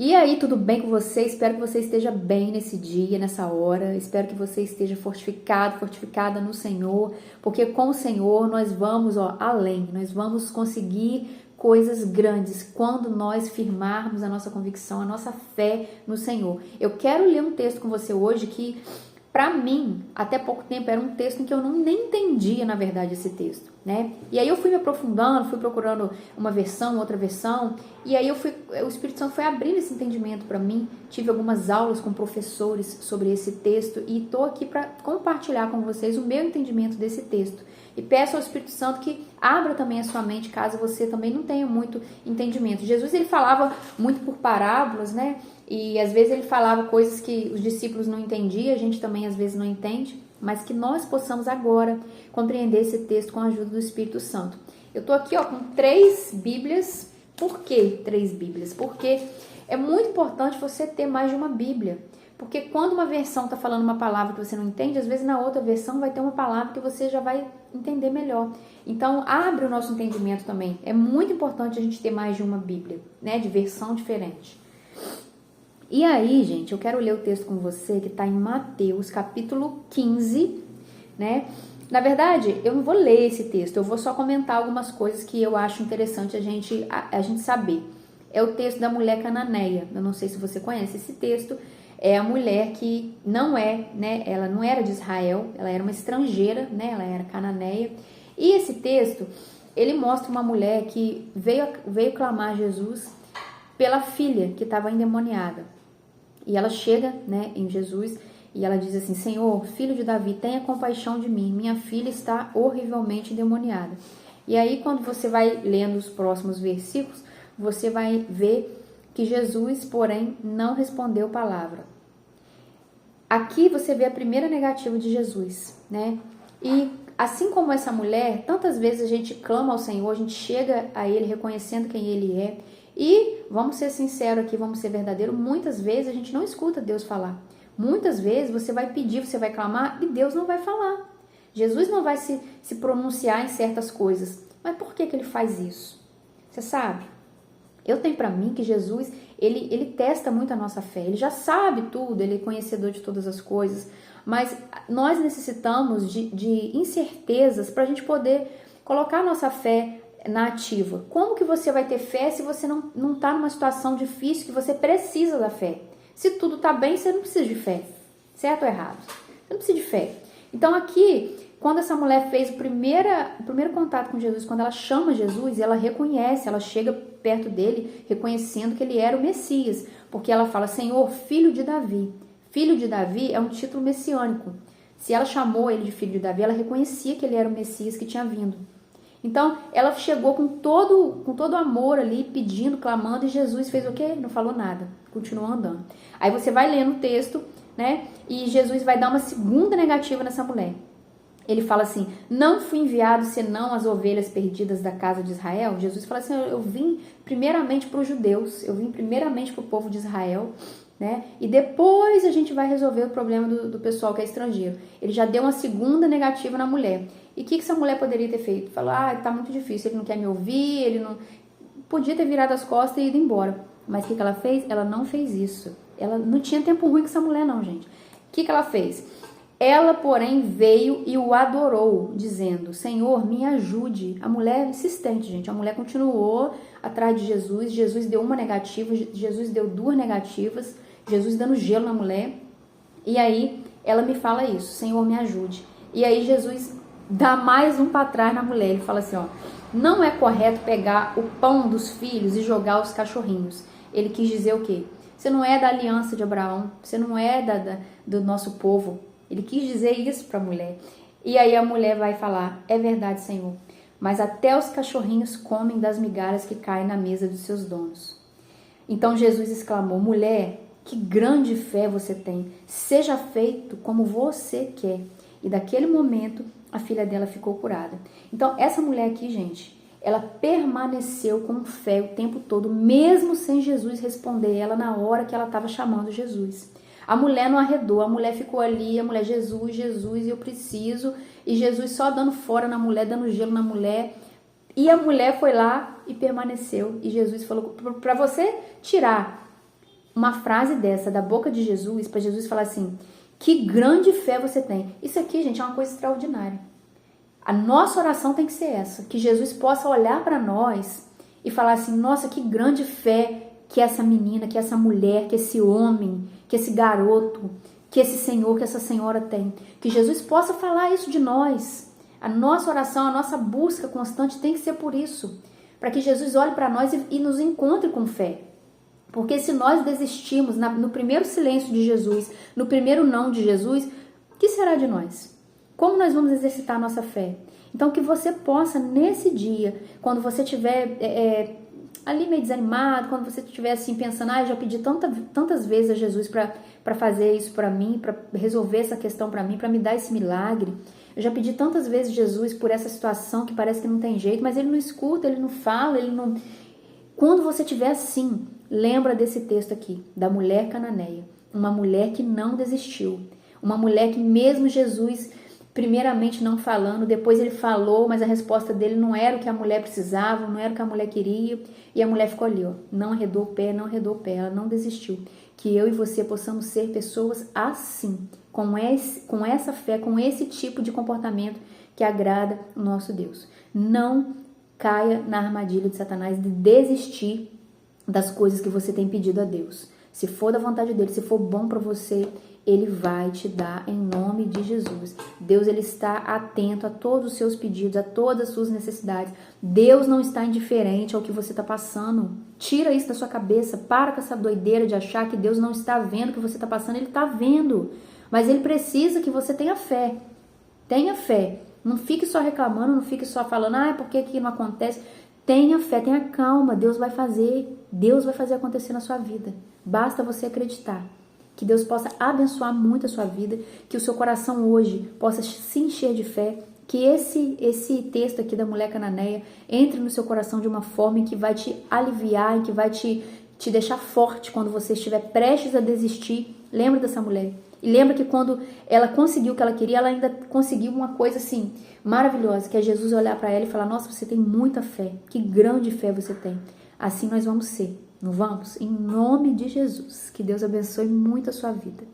E aí, tudo bem com você? Espero que você esteja bem nesse dia, nessa hora. Espero que você esteja fortificado, fortificada no Senhor, porque com o Senhor nós vamos além, nós vamos conseguir coisas grandes quando nós firmarmos a nossa convicção, a nossa fé no Senhor. Eu quero ler um texto com você hoje que, para mim, até pouco tempo era um texto em que eu nem entendia, na verdade, esse texto, né? E aí eu fui me aprofundando, fui procurando uma versão, outra versão, e aí o Espírito Santo foi abrindo esse entendimento para mim. Tive algumas aulas com professores sobre esse texto e estou aqui para compartilhar com vocês o meu entendimento desse texto. E peço ao Espírito Santo que abra também a sua mente, caso você também não tenha muito entendimento. Jesus, ele falava muito por parábolas, né? E às vezes ele falava coisas que os discípulos não entendiam, a gente também às vezes não entende, mas que nós possamos agora compreender esse texto com a ajuda do Espírito Santo. Eu tô aqui com 3 Bíblias. Por que 3 Bíblias? Porque é muito importante você ter mais de uma Bíblia. Porque quando uma versão está falando uma palavra que você não entende, às vezes na outra versão vai ter uma palavra que você já vai entender melhor. Então, abre o nosso entendimento também. É muito importante a gente ter mais de uma Bíblia, né, de versão diferente. E aí, gente, eu quero ler o texto com você que está em Mateus, capítulo 15, né? Na verdade, eu não vou ler esse texto, eu vou só comentar algumas coisas que eu acho interessante a gente saber. É o texto da mulher cananeia. Eu não sei se você conhece esse texto. É a mulher que não né? Ela não era de Israel, ela era uma estrangeira, né? Ela era cananeia. E esse texto, ele mostra uma mulher que veio clamar a Jesus pela filha que estava endemoniada. E ela chega, né, em Jesus e ela diz assim: Senhor, filho de Davi, tenha compaixão de mim, minha filha está horrivelmente endemoniada. E aí, quando você vai lendo os próximos versículos, você vai ver que Jesus, porém, não respondeu palavra. Aqui você vê a primeira negativa de Jesus, né? E assim como essa mulher, tantas vezes a gente clama ao Senhor, a gente chega a Ele reconhecendo quem Ele é. E vamos ser sinceros aqui, vamos ser verdadeiros, muitas vezes a gente não escuta Deus falar. Muitas vezes você vai pedir, você vai clamar e Deus não vai falar. Jesus não vai se pronunciar em certas coisas. Mas por que Ele faz isso? Você sabe? Eu tenho para mim que Jesus, ele testa muito a nossa fé. Ele já sabe tudo, ele é conhecedor de todas as coisas. Mas nós necessitamos de incertezas para a gente poder colocar a nossa fé na ativa. Como que você vai ter fé se você não está numa situação difícil que você precisa da fé? Se tudo está bem, você não precisa de fé. Certo ou errado? Você não precisa de fé. Então aqui, quando essa mulher fez o primeiro contato com Jesus, quando ela chama Jesus, ela reconhece, ela chega perto dele, reconhecendo que ele era o Messias, porque ela fala: Senhor, filho de Davi. Filho de Davi é um título messiânico. Se ela chamou ele de filho de Davi, ela reconhecia que ele era o Messias que tinha vindo. Então, ela chegou com todo amor ali, pedindo, clamando, e Jesus fez o quê? Não falou nada, continuou andando. Aí você vai lendo o texto, né? E Jesus vai dar uma segunda negativa nessa mulher. Ele fala assim: não fui enviado senão as ovelhas perdidas da casa de Israel. Jesus fala assim: eu vim primeiramente para os judeus, eu vim primeiramente para o povo de Israel, né? E depois a gente vai resolver o problema do pessoal que é estrangeiro. Ele já deu uma segunda negativa na mulher. E o que essa mulher poderia ter feito? Falou: tá muito difícil, ele não quer me ouvir, ele não... Podia ter virado as costas e ido embora. Mas o que ela fez? Ela não fez isso. Ela não tinha tempo ruim com essa mulher não, gente. O que ela fez? Ela, porém, veio e o adorou, dizendo: Senhor, me ajude. A mulher insistente, gente. A mulher continuou atrás de Jesus. Jesus deu uma negativa, Jesus deu 2 negativas. Jesus dando gelo na mulher. E aí, ela me fala isso: Senhor, me ajude. E aí, Jesus dá mais um para trás na mulher. Ele fala assim: não é correto pegar o pão dos filhos e jogar aos cachorrinhos. Ele quis dizer o quê? Você não é da aliança de Abraão. Você não é do nosso povo. Ele quis dizer isso para a mulher. E aí a mulher vai falar: é verdade, Senhor, mas até os cachorrinhos comem das migalhas que caem na mesa dos seus donos. Então Jesus exclamou: mulher, que grande fé você tem, seja feito como você quer. E daquele momento a filha dela ficou curada. Então essa mulher aqui, gente, ela permaneceu com fé o tempo todo, mesmo sem Jesus responder ela na hora que ela estava chamando Jesus. A mulher não arredou, a mulher ficou ali, a mulher: Jesus, Jesus, eu preciso. E Jesus só dando fora na mulher, dando gelo na mulher. E a mulher foi lá e permaneceu. E Jesus falou: para você tirar uma frase dessa da boca de Jesus, para Jesus falar assim, que grande fé você tem. Isso aqui, gente, é uma coisa extraordinária. A nossa oração tem que ser essa, que Jesus possa olhar para nós e falar assim, nossa, que grande fé que essa menina, que essa mulher, que esse homem, que esse garoto, que esse senhor, que essa senhora tem. Que Jesus possa falar isso de nós. A nossa oração, a nossa busca constante tem que ser por isso. Para que Jesus olhe para nós e nos encontre com fé. Porque se nós desistirmos no primeiro silêncio de Jesus, no primeiro não de Jesus, o que será de nós? Como nós vamos exercitar a nossa fé? Então que você possa, nesse dia, quando você estiver ali meio desanimado, quando você estiver assim pensando, eu já pedi tantas vezes a Jesus para fazer isso para mim, para resolver essa questão para mim, para me dar esse milagre. Eu já pedi tantas vezes a Jesus por essa situação que parece que não tem jeito, mas ele não escuta, ele não fala, ele não... Quando você estiver assim, lembra desse texto aqui, da mulher cananeia. Uma mulher que não desistiu. Uma mulher que mesmo Jesus, primeiramente não falando, depois ele falou, mas a resposta dele não era o que a mulher precisava, não era o que a mulher queria. E a mulher ficou ali, não arredou o pé, ela não desistiu. Que eu e você possamos ser pessoas assim, com essa fé, com esse tipo de comportamento que agrada o nosso Deus. Não caia na armadilha de Satanás de desistir das coisas que você tem pedido a Deus. Se for da vontade dele, se for bom para você, ele vai te dar em nome de Jesus. Deus, ele está atento a todos os seus pedidos, a todas as suas necessidades. Deus não está indiferente ao que você está passando. Tira isso da sua cabeça. Para com essa doideira de achar que Deus não está vendo o que você está passando. Ele está vendo. Mas ele precisa que você tenha fé. Tenha fé. Não fique só reclamando, não fique só falando, por que não acontece? Tenha fé, tenha calma. Deus vai fazer. Deus vai fazer acontecer na sua vida. Basta você acreditar. Que Deus possa abençoar muito a sua vida, que o seu coração hoje possa se encher de fé, que esse texto aqui da mulher cananeia entre no seu coração de uma forma em que vai te aliviar, em que vai te deixar forte quando você estiver prestes a desistir. Lembra dessa mulher. E lembra que quando ela conseguiu o que ela queria, ela ainda conseguiu uma coisa assim maravilhosa, que é Jesus olhar para ela e falar, nossa, você tem muita fé, que grande fé você tem. Assim nós vamos ser. Não vamos? Em nome de Jesus. Que Deus abençoe muito a sua vida.